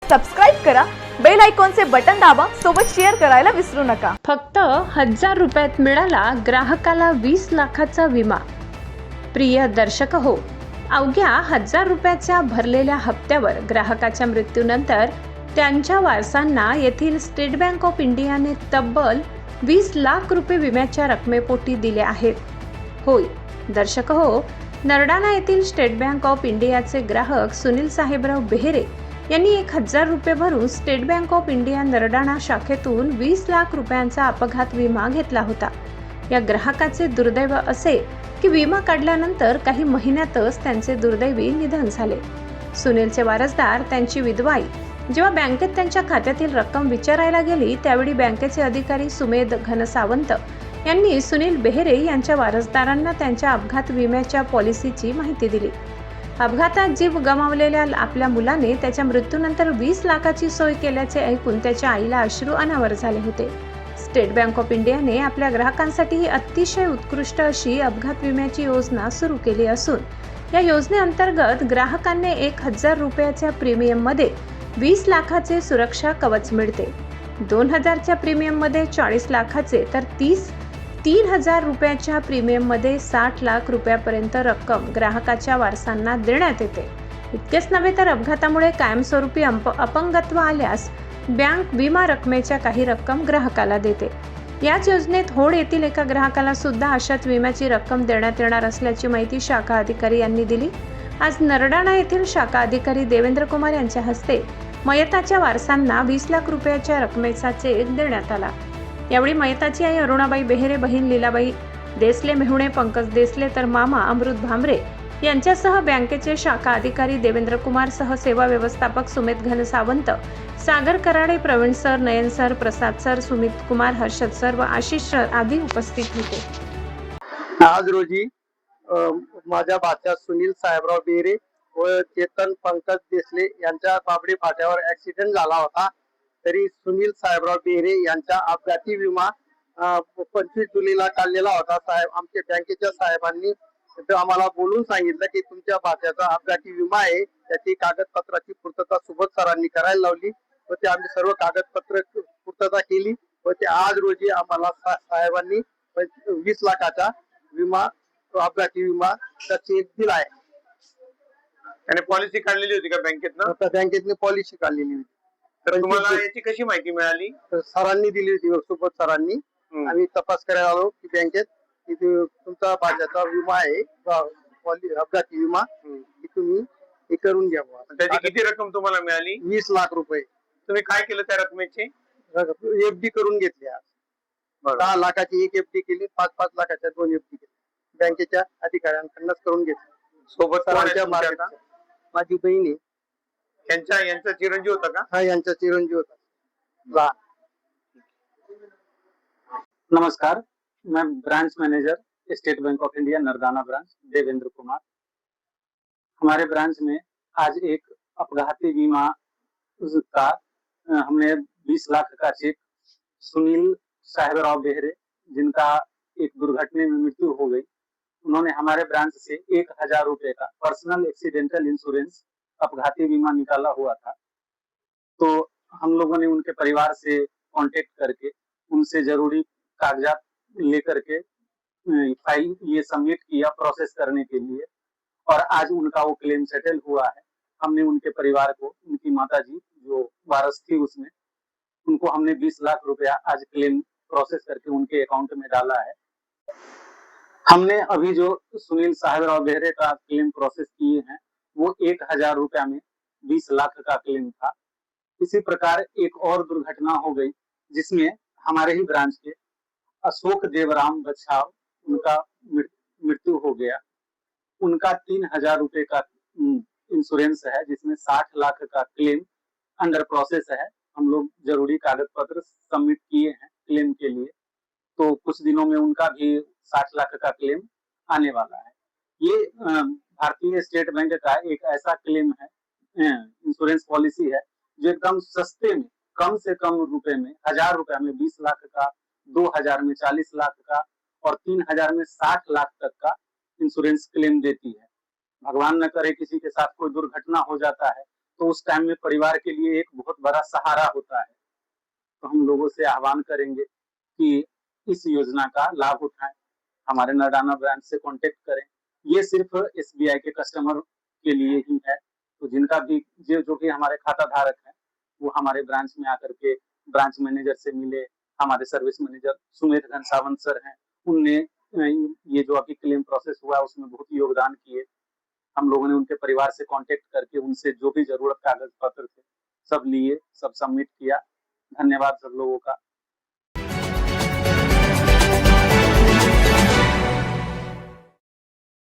Subscribe करा, bell आयकॉनचे button दाबा, सोबत शेअर करायला विसरू नका। फक्त 1000 रुपयात मिळाला ग्राहकाला 20 लाखाचा विमा। प्रिय दर्शक हो, अवघ्या 1000 रुपयाच्या भरलेल्या हप्त्यावर ग्राहकाच्या मृत्यूनंतर त्यांच्या वारसांना येथील स्टेट बँक ऑफ इंडियाने तब्बल 20 लाख रुपये विम्याच्या रकमेपोटी दिले आहेत। होय दर्शक हो, नरडाणा येथील स्टेट बँक ऑफ इंडियाचे ग्राहक सुनील साहेबराव बेहेरे यांनी 1000 रुपये भरून state bank of India Nardana शाखेतून 20 लाख रुपयांचा अपघात विमा घेतला होता। या ग्राहकाचे दुर्दैव असे की विमा काढल्यानंतर काही महिन्यातच त्यांचे दुर्दैवी निधन झाले। सुनीलचे वारसदार त्यांची विधवाई जेव्हा बँकेत त्यांच्या खात्यातील रक्कम विचारायला गेली, त्यावेळी बँकेचे अधिकारी सुमेध घनसावंत यांनी सुनील बेहेरे यांच्या वारसदारांना त्यांच्या अपघात विम्याच्या पॉलिसीची माहिती दिली। अपघातात जीव गमावलेल्या आपल्या मुलाने त्याच्या मृत्यूनंतर 20 लाखाची सोय केल्याचे ऐकून त्याच्या आईला अश्रू अनावर झाले होते। स्टेट बँक ऑफ इंडियाने आपल्या ग्राहकांसाठी ही अतिशय उत्कृष्ट अशी अपघात विम्याची योजना सुरू केली असून या योजनेअंतर्गत ग्राहकांना 1000 रुपयाच्या प्रीमियममध्ये 20 लाखाचे सुरक्षा कवच मिळते। 2000च्या प्रीमियममध्ये 40 लाखाचे तर 3000 रुपयाच्या प्रीमियममध्ये 60 लाख रुपयापर्यंत रक्कम ग्राहकाच्या वारसांना देण्यात येते। इतकेच नव्हे तर अपघातामुळे कायमस्वरूपी अपंगत्व आल्यास बँक विमा रकमेच्या काही रक्कम ग्राहकाला देते। याच योजनेत होड येथील एका ग्राहकाला सुद्धा अशाच विम्याची रक्कम देण्यात येणार असल्याची माहिती शाखा अधिकारी यांनी दिली। आज नरडाणा येथील शाखा अधिकारी देवेंद्र कुमार यांच्या हस्ते मयताच्या वारसांना 20 लाख रुपयाच्या रकमेचा चेक देण्यात आला। यावेळी मयताची आई अरुणाबाई बेहेरे, बहीण लीलाबाई देसले मेहुणे, पंकज देसले तर मामा अमृत भांबरे यांच्यासह बँकेचे शाखा अधिकारी देवेंद्र कुमार सह सेवा व्यवस्थापक सुमेध घनसावंत, सागर कराडे, प्रवीण सर, नयन सर, प्रसाद सर, सुमित कुमार, हर्षद सर व आशिष सर आदी उपस्थित होते। आज रोजी माझ्या भाच्या सुनील साहेबराव बेहेरे व चेतन पंकज देसले यांच्या बाबडी फाट्यावर ऍक्सिडेंट झाला होता। तरी सुनील साहेबराव बेहेरे यांचा अपघाती विमा 25 जुलैला काढलेला होता। साहेब आमच्या बँकेच्या साहेबांनी आम्हाला बोलून सांगितलं की तुमच्या भाच्याचा अपघाती विमा आहे, त्याची कागदपत्राची पूर्तता सुबोध सरांनी करायला लावली व ते आम्ही सर्व कागदपत्र पूर्तता केली व ते आज रोजी आम्हाला साहेबांनी 20 लाखाचा विमा अपघाती विमा चेक दिला आहे। आणि पॉलिसी काढलेली होती का बँकेतनं? बँकेतनी पॉलिसी काढलेली होती। तर तुम्हाला याची कशी माहिती मिळाली? सरांनी दिली होती, सोबत सरांनी। आम्ही तपास करायला आलो की बँकेत की तुमचा भाज्याचा विमा आहे, अपघाती विमा, की तुम्ही हे करून घ्या। त्याची किती रक्कम तुम्हाला मिळाली? 20 लाख रुपये। तुम्ही काय केलं त्या रकमेची? एफडी करून घेतली। आज 10 लाखाची एक एफडी केली, 5-5 लाखाच्या 2 एफडी केली, बँकेच्या अधिकाऱ्यांकडूनच करून घेतली। सोबत सरांच्या मार्गात माझी बहीण यांचा चिरंजीव होता का? हा, यांचा चिरंजीव होता। नमस्कार, मैं branch manager State Bank of India Nardana branch Devendra Kumar. हमारे ब्रांच में आज एक अपघाती बीमा का हमने 20 लाख का चेक सुनील साहेबराव बेहेरे, जिनका एक दुर्घटना में मृत्यु हो गई, उन्होंने हमारे ब्रांच से 1000 रुपए का पर्सनल एक्सीडेंटल इंश्योरेंस अपघाती बीमा निकाला हुआ था। तो हम लोगों ने उनके परिवार से कांटेक्ट करके उनसे जरूरी कागजात लेकर के फाइल ये सबमिट किया प्रोसेस करने के लिए, और आज उनका वो क्लेम सेटल हुआ है। हमने उनके परिवार को, उनकी माताजी जो वारस थी उसमें, उनको हमने 20 लाख रुपया आज क्लेम प्रोसेस करके उनके अकाउंट में डाला है। हमने अभी जो सुनील साहेबराव बेहेरे का क्लेम प्रोसेस किए हैं वो 1000 रुपया में 20 लाख का क्लेम था। इसी प्रकार एक और दुर्घटना हो गई जिसमें हमारे ही ब्रांच के अशोक देवराम बछाव, उनका मृत्यु हो गया। उनका 3000 रुपए का इंश्योरेंस है, जिसमें 60 लाख का क्लेम अंडर प्रोसेस है। हम लोग जरूरी कागज पत्र सबमिट किए हैं क्लेम के लिए, तो कुछ दिनों में उनका भी 60 लाख का क्लेम आने वाला है। ये भारतीय स्टेट बैंक का एक ऐसा क्लेम है, इंश्योरेंस पॉलिसी है, जो एकदम सस्ते में, कम से कम रुपए में, 1000 रुपया में 20 लाख का, 2000 में 40 लाख का और 3000 में 60 लाख तक का इंश्योरेंस क्लेम देती है। भगवान न करे किसी के साथ कोई दुर्घटना हो जाता है तो उस टाइम में परिवार के लिए एक बहुत बड़ा सहारा होता है। तो हम लोगों से आह्वान करेंगे कि इस योजना का लाभ उठाएं, हमारे नरदाना ब्रांच से कांटेक्ट करें। ये सिर्फ एसबीआई के कस्टमर के लिए ही है। तो जिनका भी जो भी हमारे खाता धारक है वो हमारे ब्रांच में आकर के ब्रांच मैनेजर से मिले। हमारे सर्विस मैनेजर सुमेध घनसावंत सर हैं, उनने ये जो अभी क्लेम प्रोसेस हुआ उसमें बहुत योगदान किए। हम लोगों ने उनके परिवार से कांटेक्ट करके उनसे जो भी जरूरत कागज पत्र थे सब लिए, सब सबमिट किया। धन्यवाद सब लोगों का।